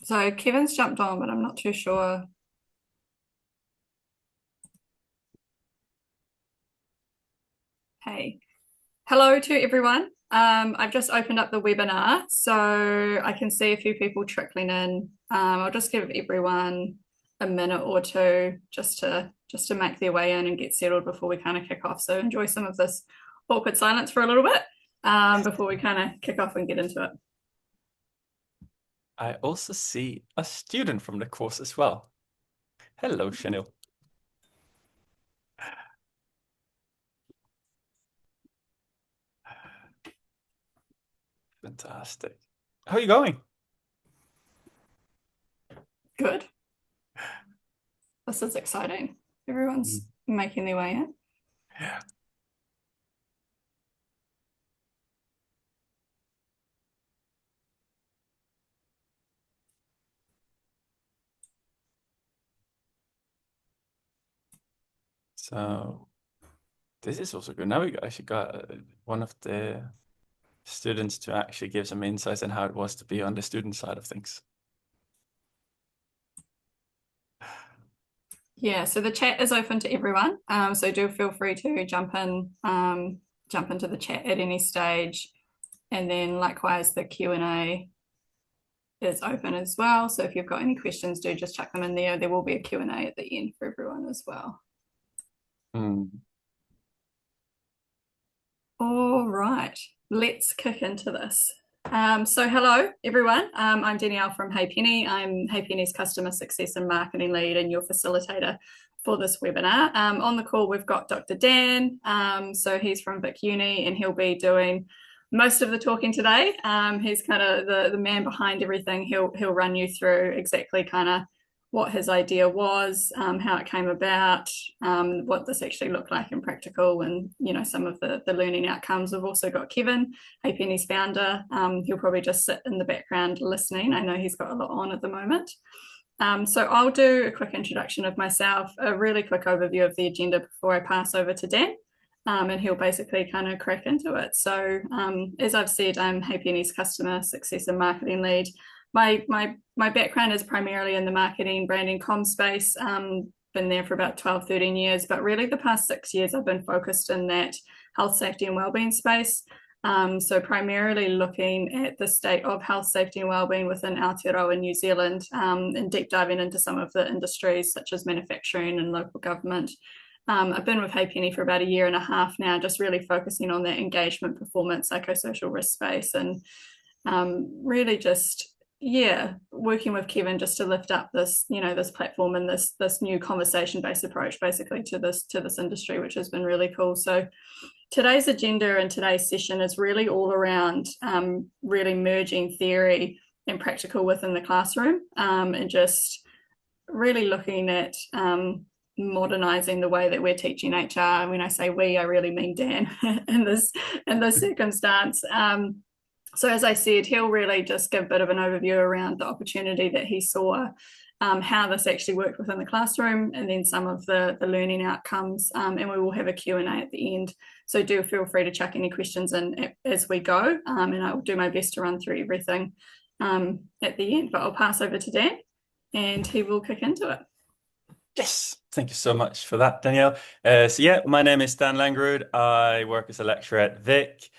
So Kevin's jumped on, but I'm not too sure. Hey, hello to everyone. I've just opened up the webinar, so I can see a few people trickling in. I'll just give everyone a minute or two just to make their way in and get settled before we kind of kick off. So enjoy some of this awkward silence for a little bit before we kind of kick off and get into it. I also see a student from the course as well. Hello, Chanel. Fantastic. How are you going? Good. This is exciting. Everyone's making their way in. Yeah. So this is also good. Now we actually got one of the students to actually give some insights on how it was to be on the student side of things. Yeah, so the chat is open to everyone. So do feel free to jump into the chat at any stage. And then likewise, the Q&A is open as well. So if you've got any questions, do just chuck them in there. There will be a Q&A at the end for everyone as well. All right, let's kick into this. So hello, everyone. I'm Danielle from HeyPenny. I'm HeyPenny's Customer Success and Marketing Lead and your facilitator for this webinar. On the call, we've got Dr. Dan. So he's from Vic Uni and he'll be doing most of the talking today. He's kind of the man behind everything. He'll run you through exactly kind of what his idea was, how it came about, what this actually looked like in practical, and some of the learning outcomes. We've also got Kevin, HeyPenny's founder. He'll probably just sit in the background listening. I know he's got a lot on at the moment. So I'll do a quick introduction of myself, a really quick overview of the agenda before I pass over to Dan. And he'll basically kind of crack into it. So as I've said, I'm HeyPenny's Customer Success and Marketing Lead. My background is primarily in the marketing, branding, comm space. Been there for about 12, 13 years, but really the past 6 years I've been focused in that health, safety and wellbeing space. So primarily looking at the state of health, safety and wellbeing within Aotearoa in New Zealand, and deep diving into some of the industries such as manufacturing and local government. I've been with HeyPenny for about 1.5 years now, just really focusing on that engagement, performance, psychosocial risk space, and really just working with Kevin just to lift up this this platform and this new conversation-based approach basically to this industry, which has been really cool. So today's agenda and today's session is really all around really merging theory and practical within the classroom, and just really looking at modernizing the way that we're teaching HR. When I say we, I really mean Dan in this circumstance. So as I said, he'll really just give a bit of an overview around the opportunity that he saw, how this actually worked within the classroom, and then some of the learning outcomes. And we will have a Q&A at the end. So do feel free to chuck any questions in as we go, and I will do my best to run through everything at the end. But I'll pass over to Dan, and he will kick into it. Yes, thank you so much for that, Danielle. My name is Dan Langerud. I work as a lecturer at Vic.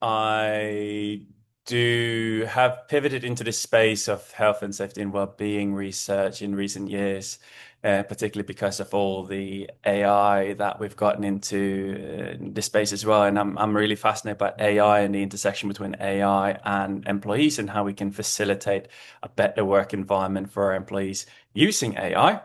I do have pivoted into the space of health and safety and well-being research in recent years, particularly because of all the AI that we've gotten into the space as well. And I'm really fascinated by AI and the intersection between AI and employees and how we can facilitate a better work environment for our employees using AI.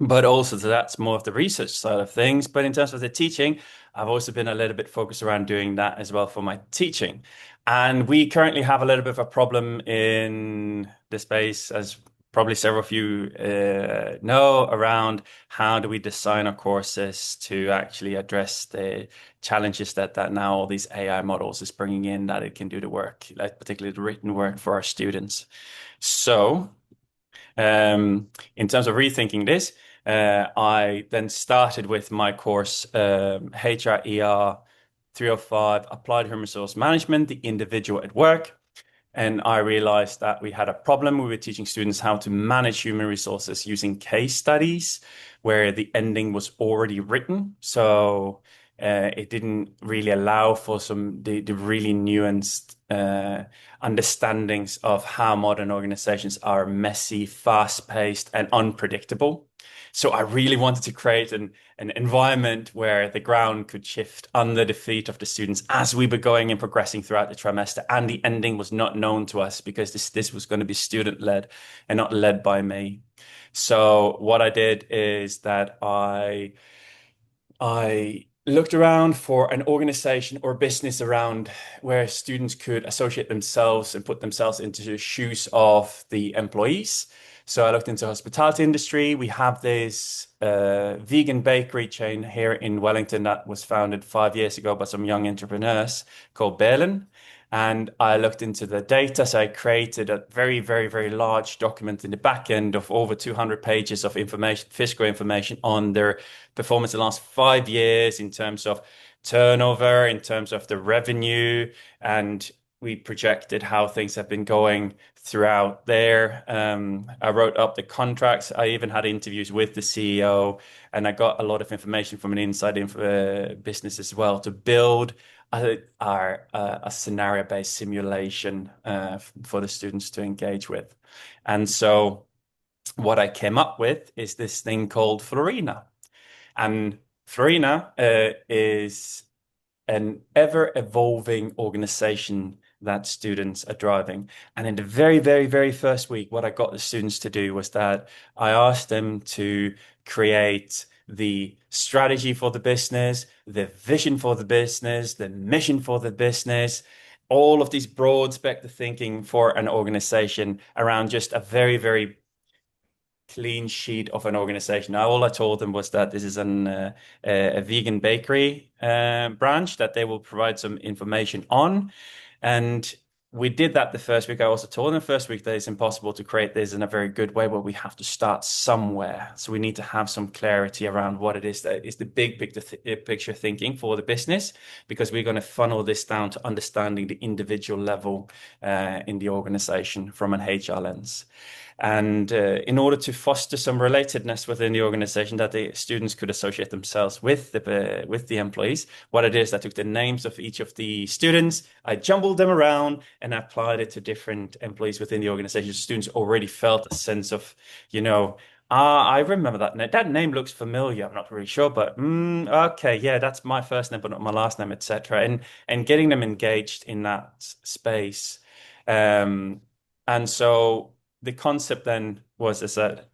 But also that's more of the research side of things. But in terms of the teaching, I've also been a little bit focused around doing that as well for my teaching. And we currently have a little bit of a problem in the space, as probably several of you know, around how do we design our courses to actually address the challenges that now all these AI models is bringing in, that it can do the work, like particularly the written work for our students. So in terms of rethinking this, I then started with my course, HRER 305, applied human resource management, the individual at work. And I realized that we had a problem. We were teaching students how to manage human resources using case studies where the ending was already written. So it didn't really allow for the really nuanced understandings of how modern organizations are messy, fast-paced, and unpredictable. So I really wanted to create an environment where the ground could shift under the feet of the students as we were going and progressing throughout the trimester, and the ending was not known to us because this was going to be student-led and not led by me. So what I did is that I looked around for an organization or business around where students could associate themselves and put themselves into the shoes of the employees. So I looked into hospitality industry. We have this vegan bakery chain here in Wellington that was founded 5 years ago by some young entrepreneurs called Berlin. And I looked into the data. So I created a very, very, very large document in the back end of over 200 pages of information, fiscal information on their performance in the last 5 years in terms of turnover, in terms of the revenue, and we projected how things have been going throughout there. I wrote up the contracts. I even had interviews with the CEO, and I got a lot of information from an inside business as well to build a scenario-based simulation for the students to engage with. And so what I came up with is this thing called Florina. And Florina is an ever-evolving organization that students are driving. And in the very, very, very first week, what I got the students to do was that I asked them to create the strategy for the business, the vision for the business, the mission for the business, all of these broad spectrum thinking for an organization around just a very, very clean sheet of an organization. Now, all I told them was that this is a vegan bakery branch that they will provide some information on. And we did that the first week. I also told them the first week that it's impossible to create this in a very good way, but we have to start somewhere. So we need to have some clarity around what it is that is the big picture thinking for the business, because we're going to funnel this down to understanding the individual level in the organization from an HR lens. And in order to foster some relatedness within the organization, that the students could associate themselves with the employees, what it is, I took the names of each of the students, I jumbled them around, and applied it to different employees within the organization. Students already felt a sense of, I remember that name. That name looks familiar. I'm not really sure, but okay, yeah, that's my first name, but not my last name, etc. And getting them engaged in that space. And so the concept then was as a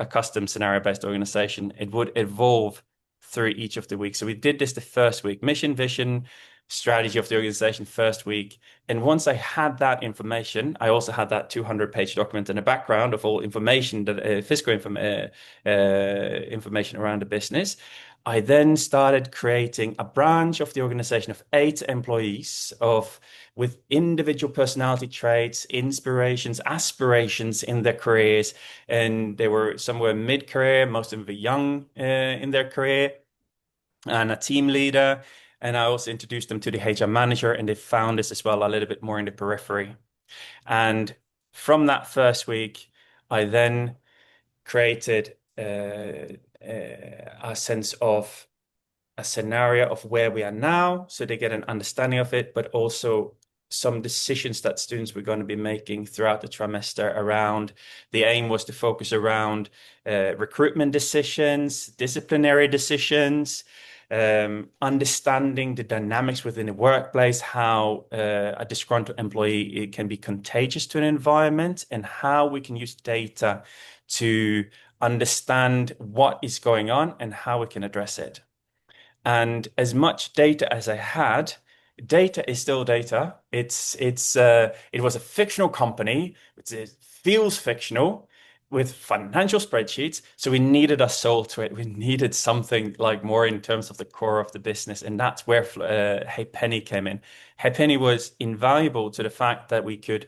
custom scenario-based organization. It would evolve through each of the weeks. So we did this the first week, mission, vision, strategy of the organization first week. And once I had that information, I also had that 200-page document in the background of all information, that fiscal information around the business. I then started creating a branch of the organization of 8 employees with individual personality traits, inspirations, aspirations in their careers. And they were somewhere mid-career, most of them were young in their career, and a team leader. And I also introduced them to the HR manager, and they found this as well a little bit more in the periphery. And from that first week, I then created a sense of a scenario of where we are now, so they get an understanding of it, but also some decisions that students were going to be making throughout the trimester around. The aim was to focus around recruitment decisions, disciplinary decisions, understanding the dynamics within the workplace, how a disgruntled employee can be contagious to an environment, and how we can use data to understand what is going on and how we can address it. And as much data as I had, data is still data. It was a fictional company. It feels fictional with financial spreadsheets. So we needed a soul to it. We needed something like more in terms of the core of the business. And that's where HeyPenny came in. HeyPenny was invaluable to the fact that we could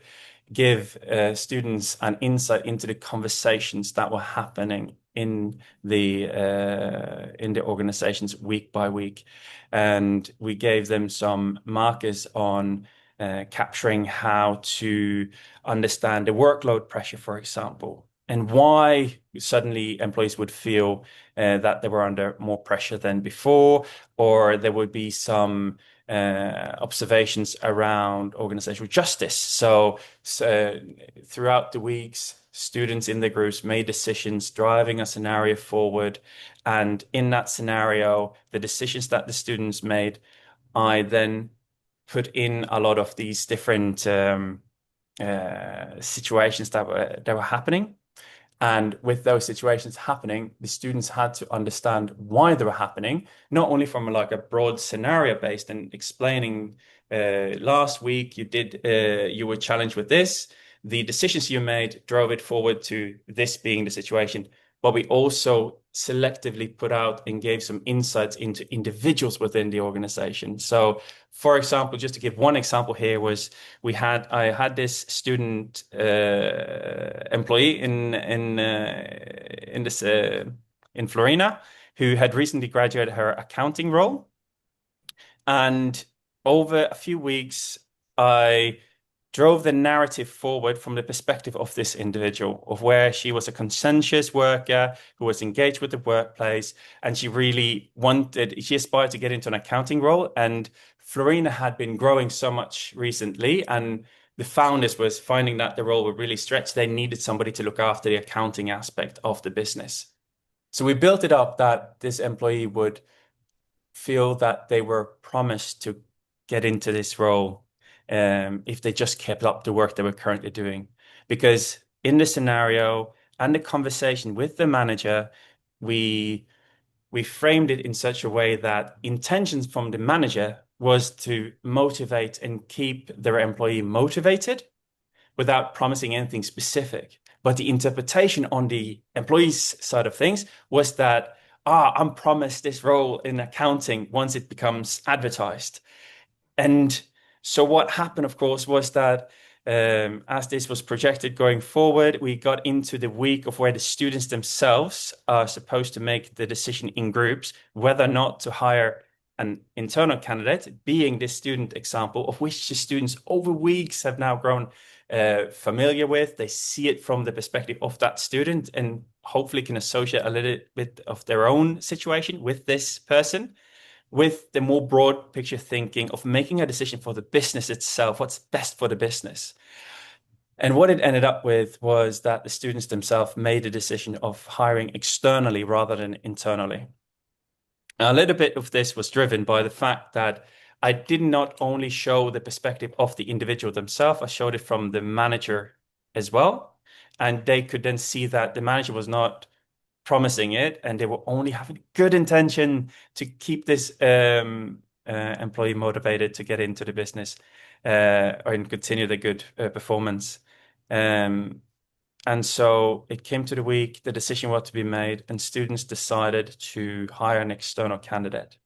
give students an insight into the conversations that were happening in the organizations week by week, and we gave them some markers on capturing how to understand the workload pressure, for example, and why suddenly employees would feel that they were under more pressure than before, or there would be some observations around organizational justice. So throughout the weeks, students in the groups made decisions driving a scenario forward. And in that scenario, the decisions that the students made, I then put in a lot of these different situations that were happening. And with those situations happening, the students had to understand why they were happening, not only from like a broad scenario based and explaining last week you were challenged with this, the decisions you made drove it forward to this being the situation. But we also selectively put out and gave some insights into individuals within the organization. So, for example, just to give one example here was I had this student employee in Florina who had recently graduated her accounting role, and over a few weeks I drove the narrative forward from the perspective of this individual, of where she was a conscientious worker who was engaged with the workplace, and she aspired to get into an accounting role. And Florina had been growing so much recently, and the founders was finding that the role would really stretch. They needed somebody to look after the accounting aspect of the business. So we built it up that this employee would feel that they were promised to get into this role if they just kept up the work they were currently doing. Because in the scenario and the conversation with the manager, we framed it in such a way that intentions from the manager was to motivate and keep their employee motivated without promising anything specific. But the interpretation on the employee's side of things was that, I'm promised this role in accounting once it becomes advertised. And so what happened, of course, was that as this was projected going forward, we got into the week of where the students themselves are supposed to make the decision in groups whether or not to hire an internal candidate, being this student example, of which the students over weeks have now grown familiar with. They see it from the perspective of that student and hopefully can associate a little bit of their own situation with this person, with the more broad picture thinking of making a decision for the business itself, what's best for the business. And what it ended up with was that the students themselves made a decision of hiring externally rather than internally. A little bit of this was driven by the fact that I did not only show the perspective of the individual themselves, I showed it from the manager as well. And they could then see that the manager was not promising it, and they were only having good intention to keep this employee motivated to get into the business and continue the good performance. And so it came to the week, the decision was to be made, and students decided to hire an external candidate.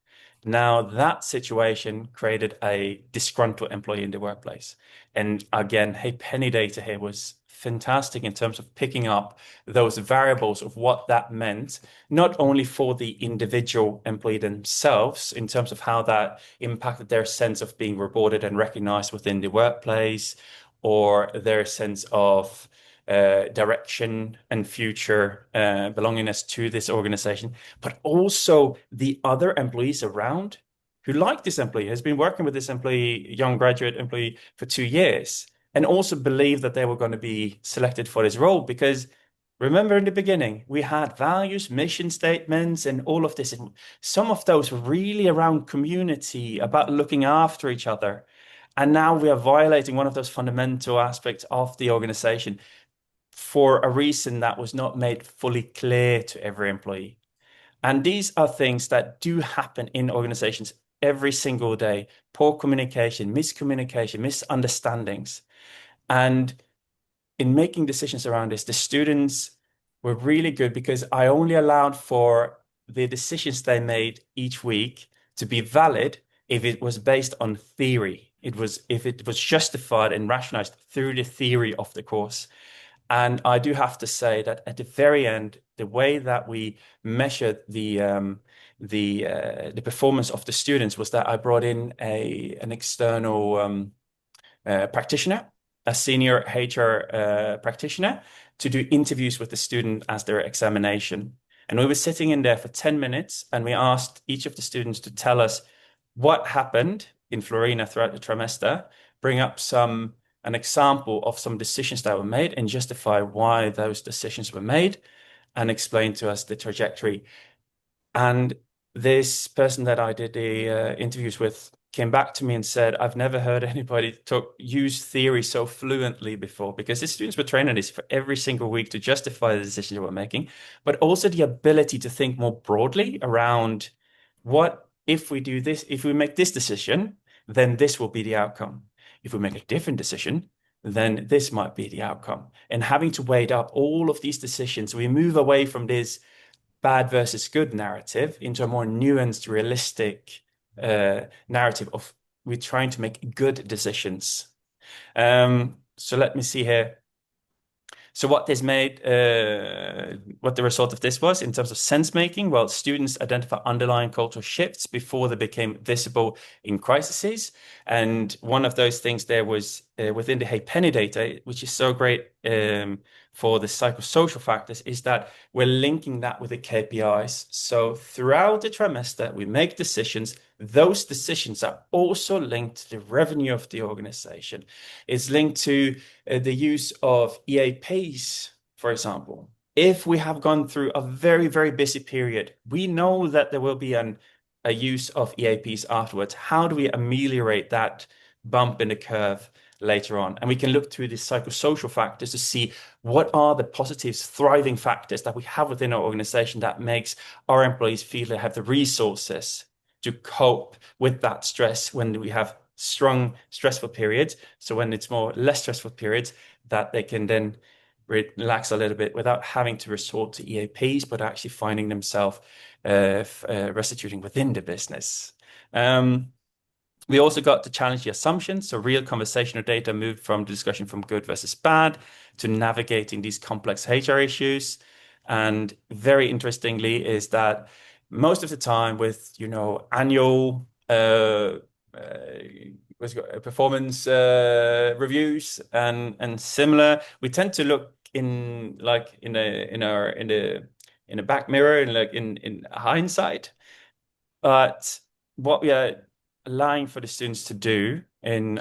Now, that situation created a disgruntled employee in the workplace. And again, HeyPenny data here was fantastic in terms of picking up those variables of what that meant, not only for the individual employee themselves, in terms of how that impacted their sense of being rewarded and recognized within the workplace, or their sense of direction and future belongingness to this organization, but also the other employees around who like this employee, has been working with this employee, young graduate employee, for 2 years, and also believe that they were going to be selected for this role. Because remember in the beginning, we had values, mission statements, and all of this. And some of those were really around community, about looking after each other. And now we are violating one of those fundamental aspects of the organization for a reason that was not made fully clear to every employee. And these are things that do happen in organizations every single day: poor communication, miscommunication, misunderstandings. And in making decisions around this, the students were really good, because I only allowed for the decisions they made each week to be valid if it was based on theory. if it was justified and rationalized through the theory of the course. And I do have to say that at the very end, the way that we measured the performance of the students was that I brought in an external practitioner, a senior HR practitioner, to do interviews with the student as their examination. And we were sitting in there for 10 minutes, and we asked each of the students to tell us what happened in Florina throughout the trimester, bring up an example of some decisions that were made and justify why those decisions were made, and explain to us the trajectory. And this person that I did the interviews with came back to me and said, I've never heard anybody use theory so fluently before, because the students were trained on this for every single week to justify the decisions they were making, but also the ability to think more broadly around what if we do this, if we make this decision, then this will be the outcome. If we make a different decision, then this might be the outcome. And having to weigh up all of these decisions, we move away from this bad versus good narrative into a more nuanced, realistic narrative of we're trying to make good decisions. So let me see here. So what this made, what the result of this was in terms of sense making, well, students identify underlying cultural shifts before they became visible in crises. And one of those things there was within the HeyPenny data, which is so great for the psychosocial factors, is that we're linking that with the KPIs. So throughout the trimester, we make decisions. Those decisions are also linked to the revenue of the organization. It's linked to the use of EAPs, for example. If we have gone through a very, very busy period, we know that there will be a use of EAPs afterwards. How do we ameliorate that bump in the curve later on? And we can look through the psychosocial factors to see what are the positives, thriving factors that we have within our organization that makes our employees feel they have the resources to cope with that stress when we have strong, stressful periods. So when it's less stressful periods, that they can then relax a little bit without having to resort to EAPs, but actually finding themselves restituting within the business. We also got to challenge the assumptions. So real conversational data moved from the discussion from good versus bad to navigating these complex HR issues. And very interestingly is that most of the time with, annual performance reviews and similar, we tend to look in a back mirror and in hindsight. But what we are allowing for the students to do in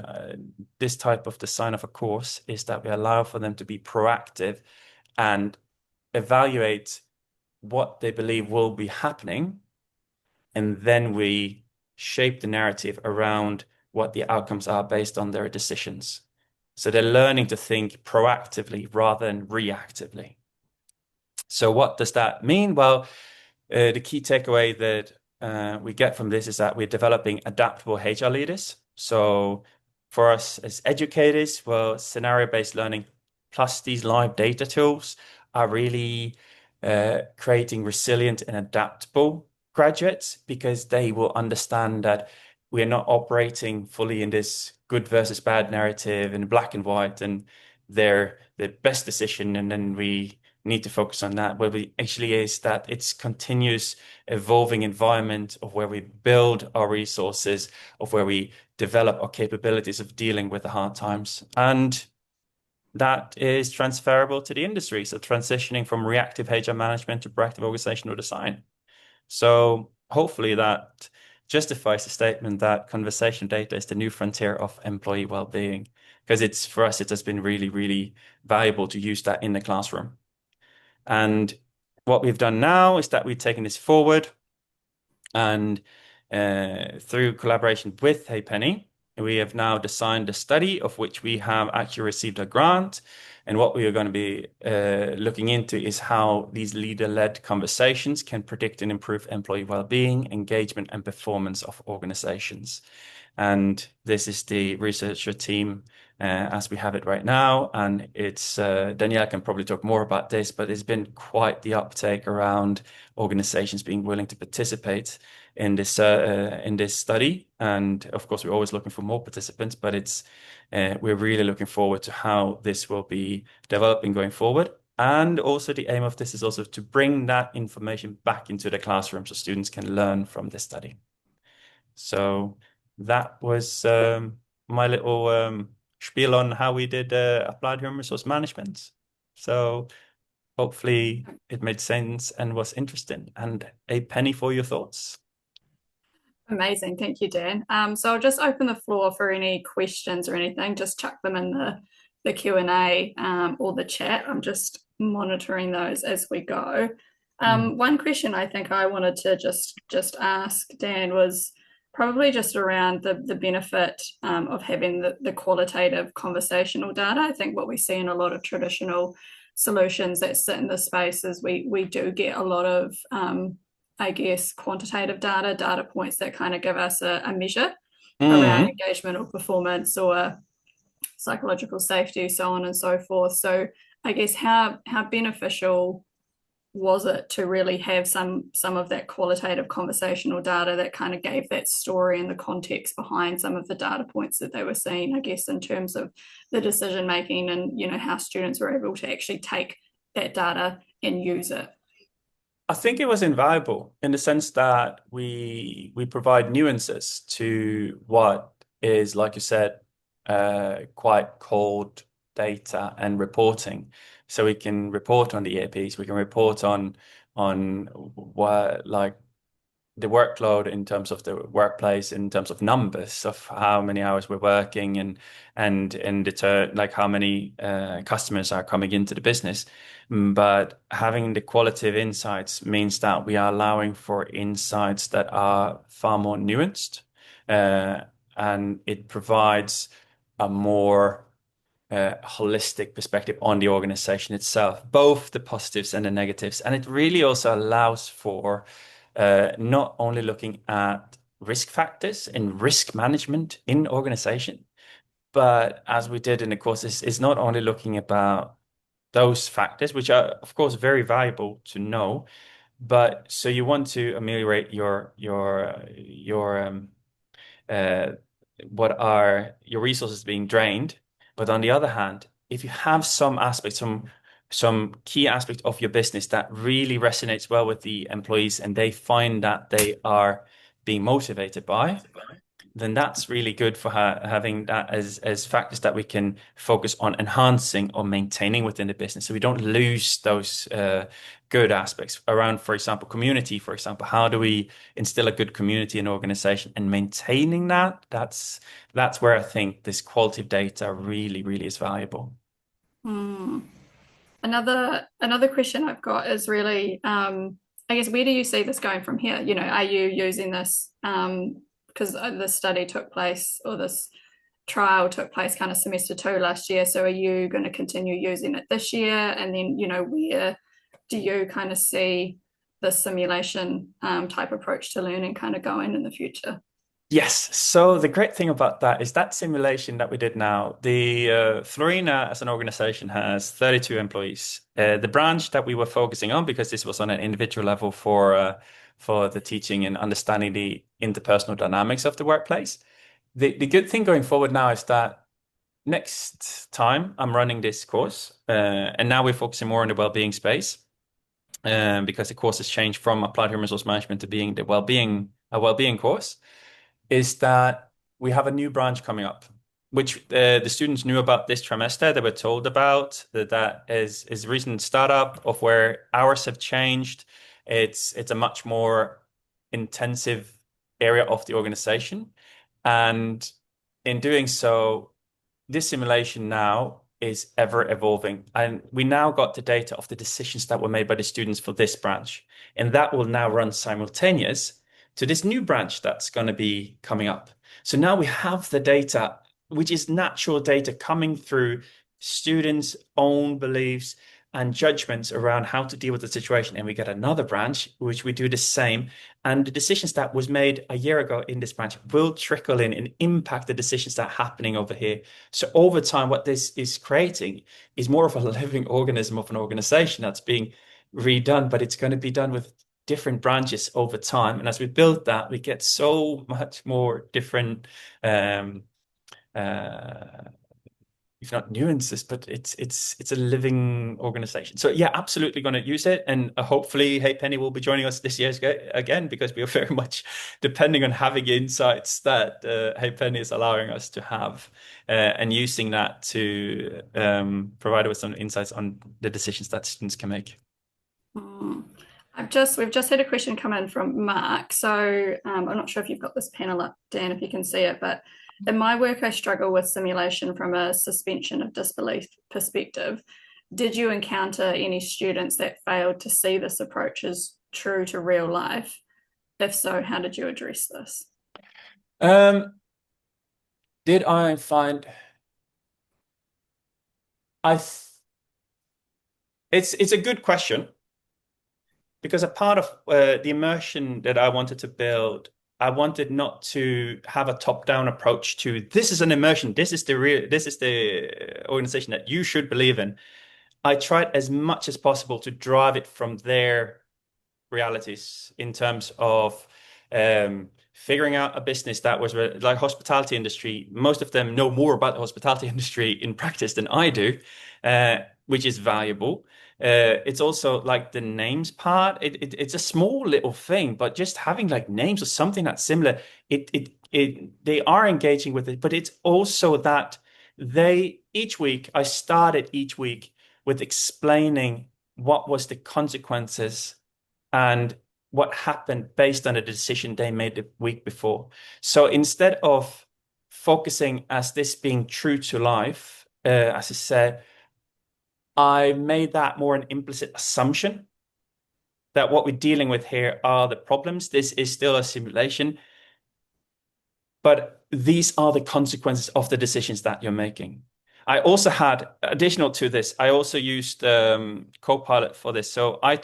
this type of design of a course is that we allow for them to be proactive and evaluate what they believe will be happening, and then we shape the narrative around what the outcomes are based on their decisions. So they're learning to think proactively rather than reactively. So what does that mean? Well, the key takeaway that we get from this is that we're developing adaptable HR leaders. So for us as educators, well, scenario-based learning plus these live data tools are really creating resilient and adaptable graduates, because they will understand that we're not operating fully in this good versus bad narrative in black and white and they're the best decision and then we need to focus on that. Where we actually is that it's continuous evolving environment of where we build our resources, of where we develop our capabilities of dealing with the hard times. And that is transferable to the industry. So transitioning from reactive HR management to proactive organizational design. So hopefully that justifies the statement that conversational data is the new frontier of employee well-being, because for us, it has been really, really valuable to use that in the classroom. And what we've done now is that we've taken this forward and through collaboration with HeyPenny, we have now designed a study of which we have actually received a grant. And what we are going to be looking into is how these leader-led conversations can predict and improve employee well-being, engagement, and performance of organizations. And this is the researcher team as we have it right now. And it's Danielle can probably talk more about this, but it's been quite the uptake around organizations being willing to participate in this study. And of course, we're always looking for more participants, but we're really looking forward to how this will be developing going forward. And also the aim of this is also to bring that information back into the classroom so students can learn from this study. So that was my little spiel on how we did applied human resource management. So hopefully it made sense and was interesting. And a penny for your thoughts. Amazing. Thank you, Dan. So I'll just open the floor for any questions or anything. Just chuck them in the Q&A or the chat. I'm just monitoring those as we go. One question I think I wanted to just ask Dan was probably just around the benefit of having the qualitative conversational data. I think what we see in a lot of traditional solutions that sit in this space is we do get a lot of I guess, quantitative data points that kind of give us a measure around engagement or performance or psychological safety, so on and so forth. So I guess how beneficial was it to really have some of that qualitative conversational data that kind of gave that story and the context behind some of the data points that they were seeing, I guess, in terms of the decision making and, you know, how students were able to actually take that data and use it? I think it was invaluable in the sense that we provide nuances to what is, like you said, quite cold data and reporting. So we can report on the EAPs, we can report on what like the workload in terms of the workplace, in terms of numbers of how many hours we're working and deter like how many customers are coming into the business. But having the qualitative insights means that we are allowing for insights that are far more nuanced, and it provides a more holistic perspective on the organization itself, both the positives and the negatives. And it really also allows for not only looking at risk factors and risk management in organization, but as we did in the course, is not only looking about those factors, which are of course very valuable to know, but so you want to ameliorate uh, what are your resources being drained. But on the other hand, if you have some aspects, some key aspect of your business that really resonates well with the employees and they find that they are being motivated by, then that's really good for having that as factors that we can focus on enhancing or maintaining within the business, so we don't lose those good aspects around, for example, community. For example, how do we instill a good community in organization and maintaining that? That's where I think this quality of data really, really is valuable. Another question I've got is really, I guess, where do you see this going from here? You know, are you using this because this study took place, or this trial took place kind of semester 2 last year? So are you going to continue using it this year? And then, you know, where do you kind of see the simulation type approach to learning kind of going in the future? Yes. So the great thing about that is that simulation that we did now, the Florina as an organization has 32 employees. The branch that we were focusing on, because this was on an individual level for the teaching and understanding the interpersonal dynamics of the workplace. The good thing going forward now is that next time I'm running this course, and now we're focusing more on the well-being space, because the course has changed from applied human resource management to being a well-being course, is that we have a new branch coming up, which the students knew about this trimester. They were told about that is a recent startup of where hours have changed. It's a much more intensive area of the organization. And in doing so, this simulation now is ever evolving. And we now got the data of the decisions that were made by the students for this branch. And that will now run simultaneous to this new branch that's going to be coming up. So now we have the data, which is natural data coming through students' own beliefs, and judgments around how to deal with the situation. And we get another branch, which we do the same. And the decisions that was made a year ago in this branch will trickle in and impact the decisions that are happening over here. So over time, what this is creating is more of a living organism of an organization that's being redone, but it's going to be done with different branches over time. And as we build that, we get so much more different if not nuances, but it's a living organization. So yeah, absolutely going to use it, and hopefully HeyPenny will be joining us this year again, because we are very much depending on having insights that HeyPenny is allowing us to have, and using that to provide us with some insights on the decisions that students can make. We've just had a question come in from Mark. So I'm not sure if you've got this panel up, Dan, if you can see it, but in my work, I struggle with simulation from a suspension of disbelief perspective. Did you encounter any students that failed to see this approach as true to real life? If so, how did you address this? Did I find it's a good question, because a part of the immersion that I wanted to build, I wanted not to have a top-down approach to this is an immersion, this is the organization that you should believe in. I tried as much as possible to drive it from their realities in terms of figuring out a business that was like hospitality industry. Most of them know more about the hospitality industry in practice than I do, which is valuable. It's also like the names part. It's a small little thing, but just having like names or something that's similar, they are engaging with it. But it's also that I started each week with explaining what was the consequences and what happened based on a decision they made the week before. So instead of focusing as this being true to life, as I said, I made that more an implicit assumption that what we're dealing with here are the problems. This is still a simulation, but these are the consequences of the decisions that you're making. I also had, additional to this, I also used Copilot for this. So I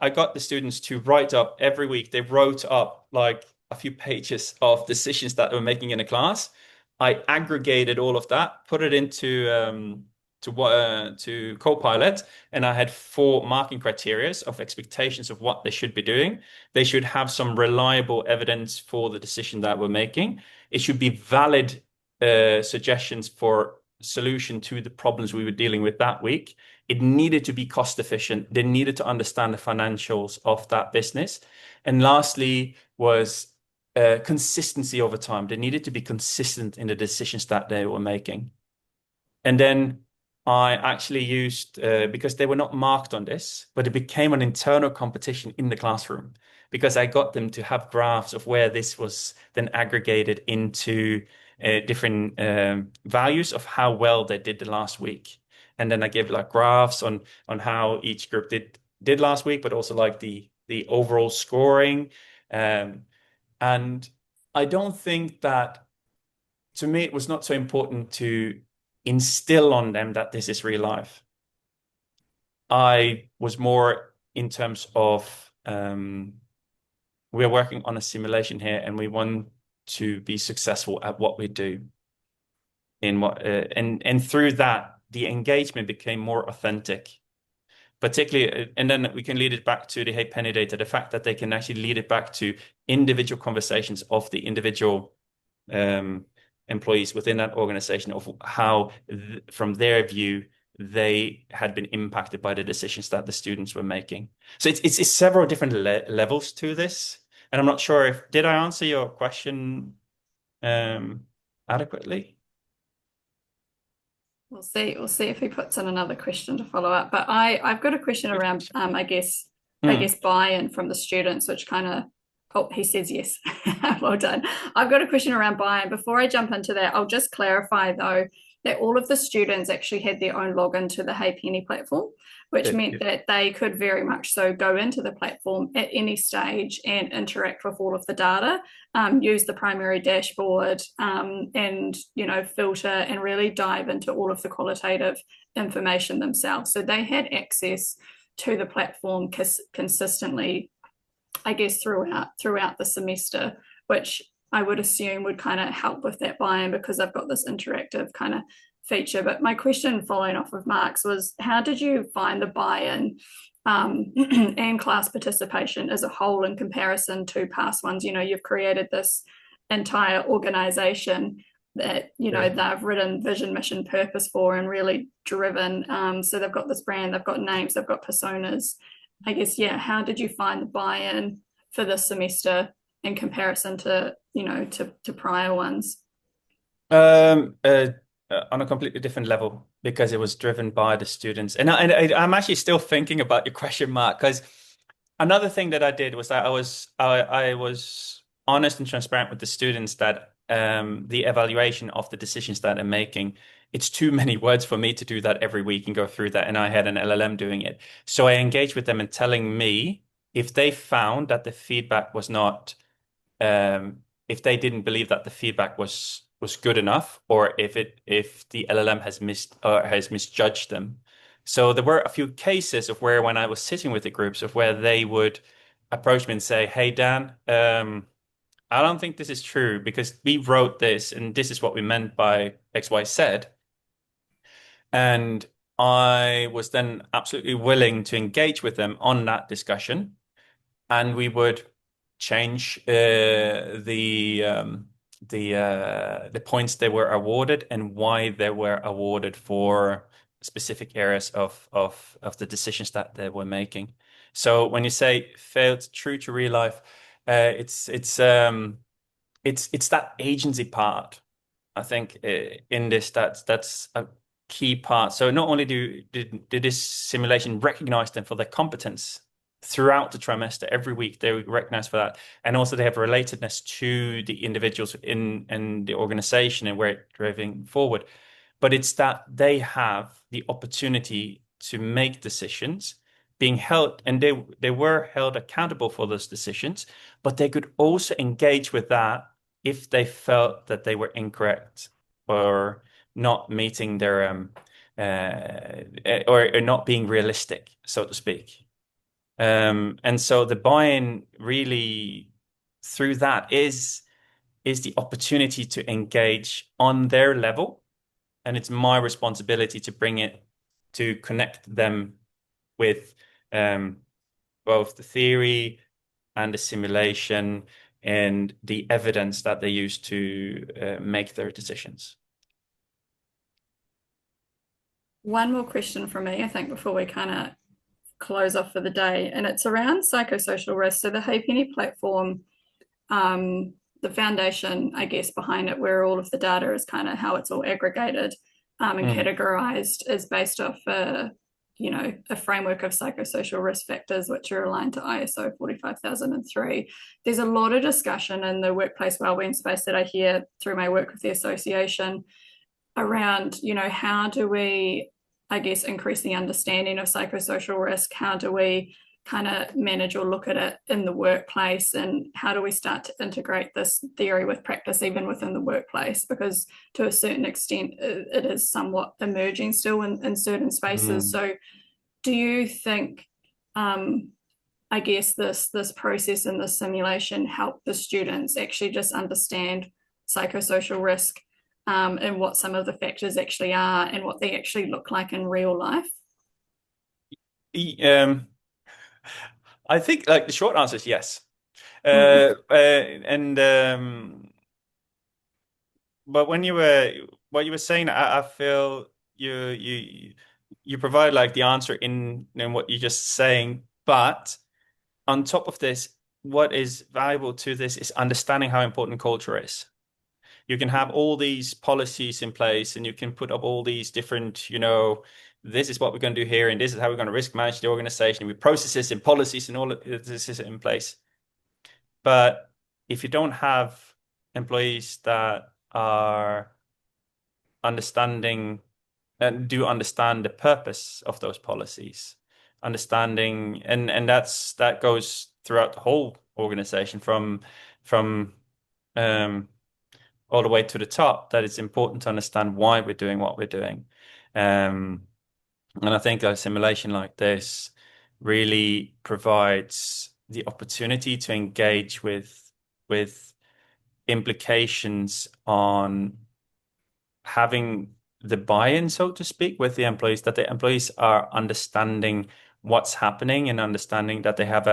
got the students to write up every week. They wrote up like a few pages of decisions that they were making in a class. I aggregated all of that, put it into Copilot, and I had 4 marking criteria of expectations of what they should be doing. They should have some reliable evidence for the decision that we're making. It should be valid suggestions for solution to the problems we were dealing with that week. It needed to be cost efficient. They needed to understand the financials of that business. And lastly was consistency over time. They needed to be consistent in the decisions that they were making. And then I actually used, because they were not marked on this, but it became an internal competition in the classroom, because I got them to have graphs of where this was then aggregated into different values of how well they did the last week. And then I gave like graphs on how each group did last week, but also like the overall scoring. And I don't think that, to me, it was not so important to instill on them that this is real life. I was more in terms of we're working on a simulation here, and we want to be successful at what we do. And through that, the engagement became more authentic, particularly, and then we can lead it back to the HeyPenny data, the fact that they can actually lead it back to individual conversations of the individual employees within that organization, of how, from their view, they had been impacted by the decisions that the students were making. So it's several different levels to this. And I'm not sure did I answer your question adequately? We'll see if he puts in another question to follow up. But I've got a question around, I guess buy-in from the students, which kind of, oh, he says yes. Well done. I've got a question around buy-in. Before I jump into that, I'll just clarify though, that all of the students actually had their own login to the HeyPenny platform, which meant that they could very much so go into the platform at any stage and interact with all of the data, use the primary dashboard, and filter and really dive into all of the qualitative information themselves. So they had access to the platform consistently, I guess, throughout the semester, which I would assume would kind of help with that buy-in because I've got this interactive kind of feature. But my question following off of Mark's was, how did you find the buy-in and class participation as a whole in comparison to past ones? You've created this entire organization that they've written vision, mission, purpose for and really driven. So they've got this brand, they've got names, they've got personas. I guess, yeah, how did you find the buy-in for this semester in comparison to prior ones? On a completely different level because it was driven by the students. And I'm actually still thinking about your question, Mark, because another thing that I did was that I was honest and transparent with the students that the evaluation of the decisions that I'm making, it's too many words for me to do that every week and go through that. And I had an LLM doing it. So I engaged with them and telling me if they found that the feedback was not, if they didn't believe that the feedback was good enough, or if the LLM has misjudged them. So there were a few cases of where when I was sitting with the groups of where they would approach me and say, "Hey Dan, I don't think this is true because we wrote this and this is what we meant by X, Y, Z." And I was then absolutely willing to engage with them on that discussion, and we would change the points they were awarded and why they were awarded for specific areas of the decisions that they were making. So when you say failed true to real life, it's that agency part. I think in this that's a key part. So not only did this simulation recognize them for their competence throughout the trimester, every week they were recognized for that, and also they have relatedness to the individuals in the organization and where it's driving forward. But it's that they have the opportunity to make decisions, being held, and they were held accountable for those decisions, but they could also engage with that if they felt that they were incorrect or not meeting their or not being realistic, so to speak. And so the buy-in really through that is the opportunity to engage on their level, and it's my responsibility to bring it to connect them with both the theory and the simulation and the evidence that they use to make their decisions. One more question from me, I think, before we kind of close off for the day, and it's around psychosocial risk. So the HeyPenny platform, the foundation, I guess, behind it, where all of the data is kind of how it's all aggregated and categorized, is based off a framework of psychosocial risk factors, which are aligned to ISO 45003. There's a lot of discussion in the workplace wellbeing space that I hear through my work with the association around, how do we, I guess, increase the understanding of psychosocial risk? How do we kind of manage or look at it in the workplace? And how do we start to integrate this theory with practice even within the workplace? Because to a certain extent, it is somewhat emerging still in certain spaces. So do you think, I guess, this process and this simulation help the students actually just understand psychosocial risk and what some of the factors actually are and what they actually look like in real life? I think like the short answer is yes. But when what you were saying, I feel you provide like the answer in what you're just saying. But on top of this, what is valuable to this is understanding how important culture is. You can have all these policies in place and you can put up all these different, this is what we're going to do here and this is how we're going to risk manage the organization with processes and policies and all of this is in place. But if you don't have employees that are understanding and do understand the purpose of those policies, understanding, and that goes throughout the whole organization from all the way to the top, that it's important to understand why we're doing what we're doing. And I think a simulation like this really provides the opportunity to engage with implications on having the buy-in, so to speak, with the employees, that the employees are understanding what's happening and understanding that they have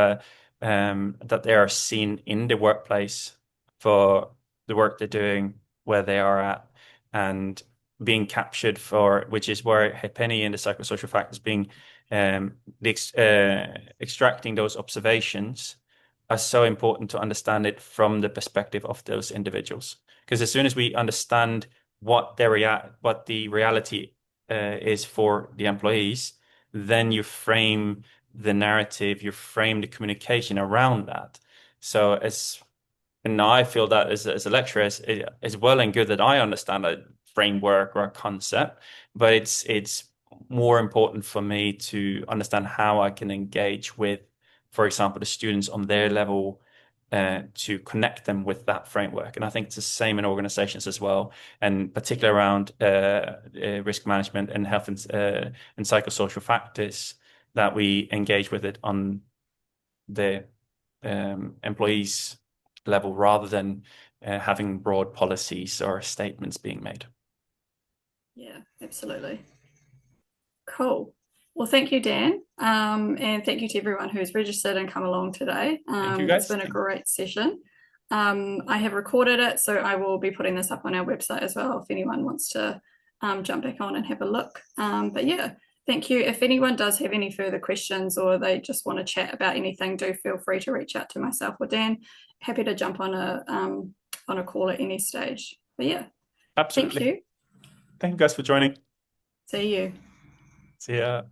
that they are seen in the workplace for the work they're doing, where they are at, and being captured for, which is where HeyPenny and the psychosocial factors being extracting those observations are so important to understand it from the perspective of those individuals. Because as soon as we understand what the reality is for the employees, then you frame the narrative, you frame the communication around that. So and I feel that as a lecturer, it's well and good that I understand a framework or a concept, but it's more important for me to understand how I can engage with, for example, the students on their level, to connect them with that framework. And I think it's the same in organizations as well, and particularly around risk management and health and psychosocial factors, that we engage with it on the employees level rather than having broad policies or statements being made. Yeah, absolutely. Cool. Well, thank you, Dan. And thank you to everyone who's registered and come along today. Thank you, It's guys. been a great session. I have recorded it, so I will be putting this up on our website as well if anyone wants to jump back on and have a look. But yeah, thank you. If anyone does have any further questions or they just want to chat about anything, do feel free to reach out to myself or Dan. Happy to jump on a call at any stage. But yeah, Absolutely. thank you. Thank you guys for joining. See you. See ya.